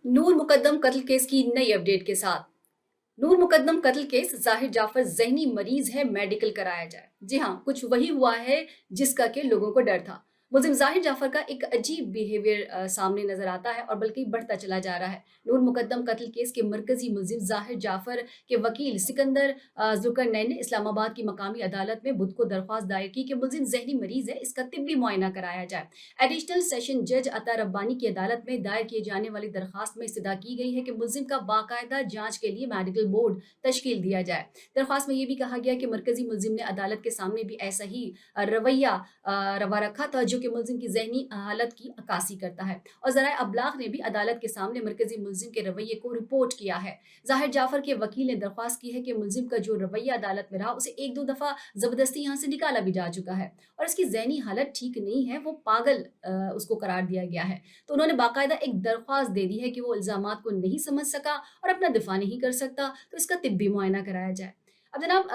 नूर मुकद्दम कत्ल केस की नई अपडेट के साथ। नूर मुकद्दम कत्ल केस, जाहिर जाफर जहनी मरीज है, मेडिकल कराया जाए। जी हाँ, कुछ वही हुआ है जिसका के लोगों को डर था। मुलजिम जाहिर जाफर का एक अजीब बिहेवियर सामने नजर आता है और बल्कि बढ़ता चला जा रहा है। नूर मुकद्दम कत्ल केस के मरकजी मुलजिम जाहिर जाफर के वकील सिकंदर जुल्करनैन ने इस्लामाबाद की मकामी अदालत में बुध को दरख्वास्त दायर की कि मुलजिम जहनी मरीज है, इसका तिब्बी मुआयना कराया जाए। एडिशनल सेशन जज अता रब्बानी की अदालत में दायर किए जाने वाली दरख्वास्त में इस्तदा की गई है कि मुलजिम का बाकायदा जांच के लिए मेडिकल बोर्ड तश्कील दिया जाए। दरख्वास्त में यह भी कहा गया कि मरकजी मुलजिम ने अदालत के सामने भी ऐसा ही रवैया रवा रखा था जो कि मुलजिम की जहनी हालत की अक्कासी करता है, और ज़राए अबलाग ने भी अदालत के सामने मरकजी मुलजिम के रवैये को रिपोर्ट किया है। जाहिर जाफर के वकील ने दरख्वास्त की है कि मुलजिम का जो रवैया अदालत में रहा, उसे एक दो दफ़ा ज़बरदस्ती यहाँ से निकाला भी जा चुका है और इसकी जहनी हालत ठीक नहीं है, वो पागल उसको करार दिया गया है। तो उन्होंने बाकायदा एक दरख्वास्त दे दी है कि वो इल्ज़ामात को नहीं समझ सका और अपना दिफा नहीं कर सकता, तो इसका तिब्बी मुआयना कराया जाए। अब जनाब,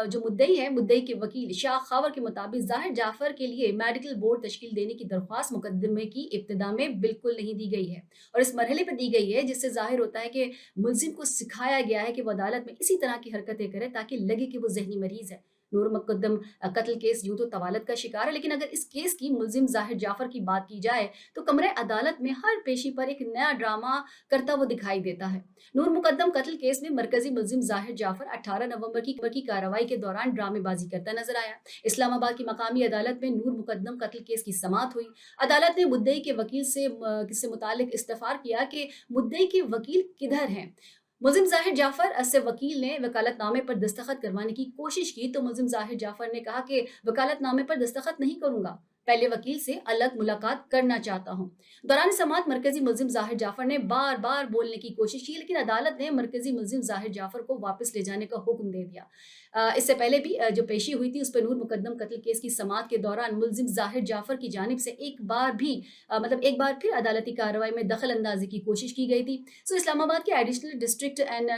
जो मुद्दई है, मुद्दई के वकील शाह खावर के मुताबिक जाहिर जाफर के लिए मेडिकल बोर्ड तश्कील देने की दरख्वास्त मुकदमे की इब्तिदा में बिल्कुल नहीं दी गई है और इस मरहले पर दी गई है जिससे जाहिर होता है कि मुलजिम को सिखाया गया है कि वो अदालत में इसी तरह की हरकतें करे ताकि लगे कि वो जहनी मरीज है। नूर मुकद्दम कत्ल केस यूं तो तवालत का शिकार है, लेकिन अगर इस केस की मुलजिम जाहिर जाफर की बात की जाए तो कमरे अदालत में हर पेशी पर एक नया ड्रामा करता वो दिखाई देता है। नूर मुकद्दम कत्ल केस में मरकजी मुलजिम जाहिर जाफर 18 नवंबर की कार्रवाई के दौरान ड्रामेबाजी करता नजर आया। इस्लामाबाद की मकामी अदालत में नूर मुकद्दम कत्ल केस की समाअत हुई। अदालत ने मुद्दई के वकील से मुतालिक इस्तफार किया कि मुद्दई के वकील किधर हैं। मुलजिम जाहिर जाफर से वकील ने वकालतनामे पर दस्तखत करवाने की कोशिश की तो मुलजिम जाहिर जाफर ने कहा कि वकालतनामे पर दस्तखत नहीं करूंगा, पहले वकील से अलग मुलाकात करना चाहता हूं। दौरान समाअत मरकजी मुलजिम जाहिर जाफर ने बार बार बोलने की कोशिश की, लेकिन अदालत ने मरकजी मुलजिम जाहिर जाफर को वापस ले जाने का हुक्म दे दिया। इससे पहले भी जो पेशी हुई थी उस पर नूर मुकद्दम कत्ल केस की समाअत के दौरान मुलजिम जाहिर जाफर की जानिब से एक बार फिर अदालती कार्रवाई में दखल अंदाजी की कोशिश की गई थी। सो इस्लामाबाद के एडिशनल डिस्ट्रिक्ट एंड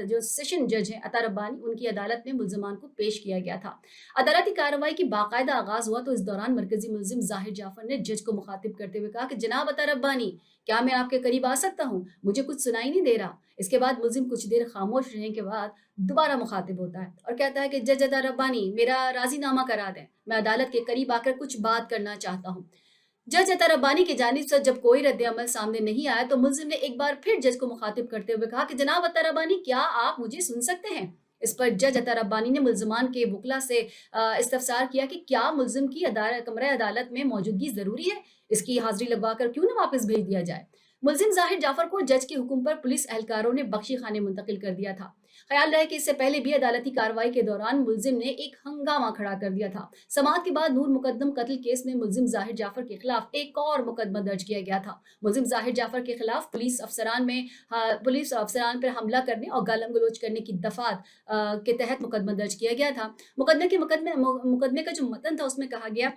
जो सेशन जज हैं अता रब्बानी, उनकी अदालत में मुलजमान को पेश किया गया था। अदालती कार्रवाई की बाकायदा आगाज हुआ तो इस दौरान मरकजी मुलजिम जाहिर जाफर ने जज को मुखातिब करते हुए कहा कि जनाब अता रब्बानी, क्या मैं आपके करीब आ सकता हूँ? मुझे कुछ सुनाई नहीं दे रहा। इसके बाद मुलजिम कुछ देर खामोश रहने के बाद दोबारा मुखातिब होता है और कहता है कि जज अता रब्बानी, मेरा राजीनामा करा दें, मैं अदालत के करीब आकर कुछ बात करना चाहता हूँ। जज अता रब्बानी की जानिब से जब कोई रद्द अमल सामने नहीं आया तो मुलजिम ने एक बार फिर जज को मुखातिब करते हुए कहा कि जनाब अता रब्बानी, क्या आप मुझे सुन सकते हैं? इस पर जज अता रब्बानी ने मुलजमान के वकला से इस्तफसार किया कि क्या मुलजिम की कमरे अदालत में मौजूदगी जरूरी है, इसकी हाजिरी लगवा कर क्यों ना वापस भेज दिया जाए। मुलजिम जाहिर जाफर को जज के हुक्म पर पुलिस एहलकारों ने बख्शी खाने मुंतकिल कर दिया था। ख्याल रहे कि इससे पहले भी अदालती कार्रवाई के दौरान मुलजिम ने एक हंगामा खड़ा कर दिया था। समाअत के बाद नूर मुकद्दम कत्ल केस में मुलजिम जाहिर जाफर के खिलाफ एक और मुकदमा दर्ज किया गया था। मुलजिम जाहिर जाफर के खिलाफ पुलिस अफसरान पर हमला करने और गालम गलोच करने की दफात के तहत मुकदमा दर्ज किया गया था। मुकदमे का जो मतन था उसमें कहा गया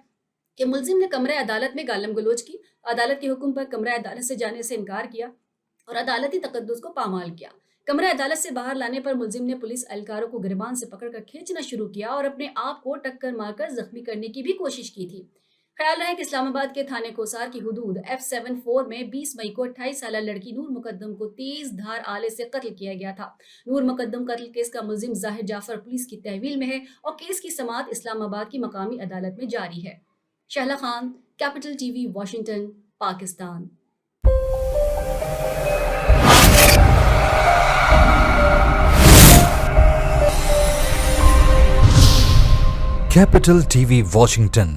कि मुलजिम ने कमरे अदालत में गालम गलोच की, अदालत के हुक्म पर कमरे अदालत से जाने से इनकार किया और अदालती तकद्दुस को पामाल किया। कमरे अदालत से बाहर लाने पर मुलजिम ने पुलिस एहलकारों को गिरबान से पकड़कर खींचना शुरू किया और अपने आप को टक्कर मारकर जख्मी करने की भी कोशिश की थी। ख्याल रहे कि इस्लामाबाद के थाने कोसार की हुदूद F74 में 20 मई को 28 साल लड़की नूर मुकद्दम को तेज धार आले से कत्ल किया गया था। नूर मुकद्दम कत्ल केस का मुलजिम जाहिर जाफर पुलिस की तहवील में है और केस की समाअत इस्लामाबाद की मकामी अदालत में जारी है। Shahla Khan, capital TV, Washington, Pakistan. Capital TV Washington